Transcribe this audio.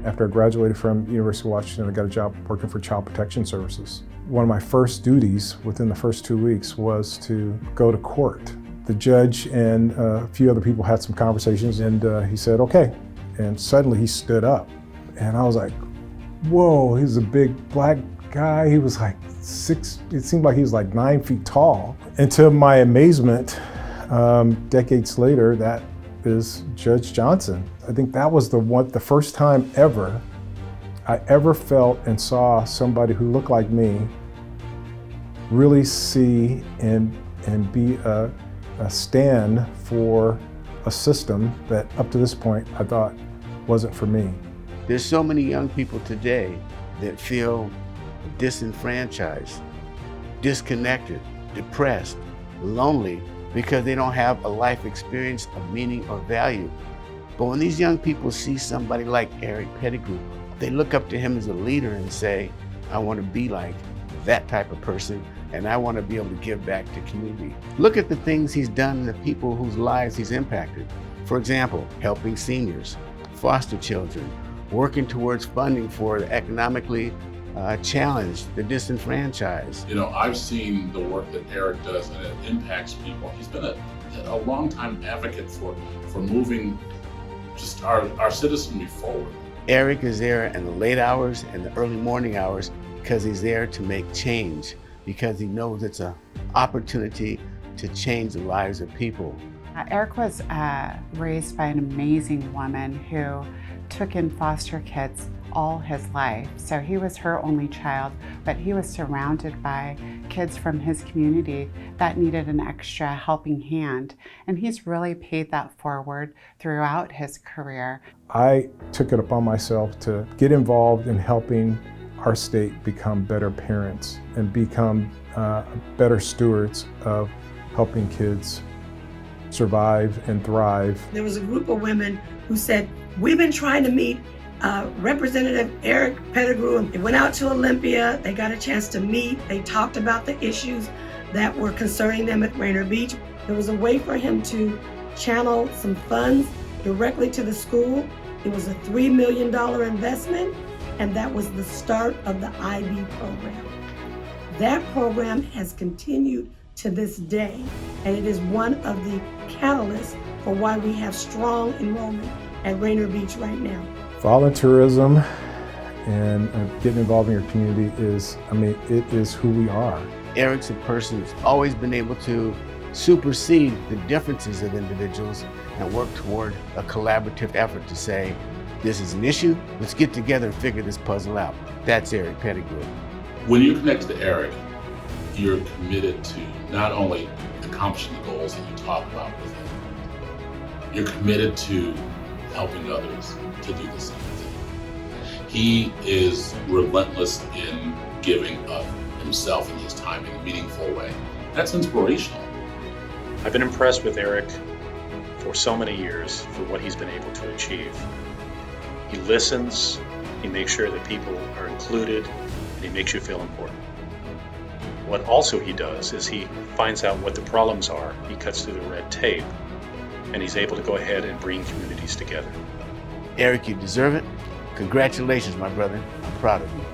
After I graduated from University of Washington, I got a job working for Child Protection Services. One of my first duties within the first 2 weeks was to go to court. The judge and a few other people had some conversations, and he said, okay. And suddenly he stood up. And I was like, whoa, he's a big black guy. He was like it seemed like he was like 9 feet tall. And to my amazement, decades later, that is Judge Johnson. I think that was the first time I ever felt and saw somebody who looked like me really see and be a stand for a system that up to this point I thought wasn't for me. There's so many young people today that feel disenfranchised, disconnected, depressed, lonely, because they don't have a life experience of meaning or value. But when these young people see somebody like Eric Pettigrew, they look up to him as a leader and say, I want to be like that type of person, and I want to be able to give back to community. Look at the things he's done and the people whose lives he's impacted. For example, helping seniors, foster children, working towards funding for the economically challenged, the disenfranchised. You know, I've seen the work that Eric does, and it impacts people. He's been a long-time advocate for moving just our citizenry forward. Eric is there in the late hours and the early morning hours because he's there to make change, because he knows it's an opportunity to change the lives of people. Eric was raised by an amazing woman who took in foster kids all his life. So he was her only child, but he was surrounded by kids from his community that needed an extra helping hand. And he's really paid that forward throughout his career. I took it upon myself to get involved in helping our state become better parents and become better stewards of helping kids survive and thrive. There was a group of women who said, we've been trying to meet Representative Eric Pettigrew, and they went out to Olympia. They got a chance to meet. They talked about the issues that were concerning them at Rainier Beach. There was a way for him to channel some funds directly to the school. It was a $3 million investment, and that was the start of the IB program. That program has continued to this day, and it is one of the catalysts for why we have strong enrollment at Rainier Beach right now. Volunteerism and getting involved in your community it is who we are. Eric's a person who's always been able to supersede the differences of individuals and work toward a collaborative effort to say, this is an issue, let's get together and figure this puzzle out. That's Eric Pettigrew. When you connect to Eric, you're committed to not only accomplishing the goals that you talk about with him, you're committed to helping others to do the same thing. He is relentless in giving of himself and his time in a meaningful way. That's inspirational. I've been impressed with Eric for so many years for what he's been able to achieve. He listens, he makes sure that people are included, and he makes you feel important. What also he does is he finds out what the problems are, he cuts through the red tape, and he's able to go ahead and bring communities together. Eric, you deserve it. Congratulations, my brother. I'm proud of you.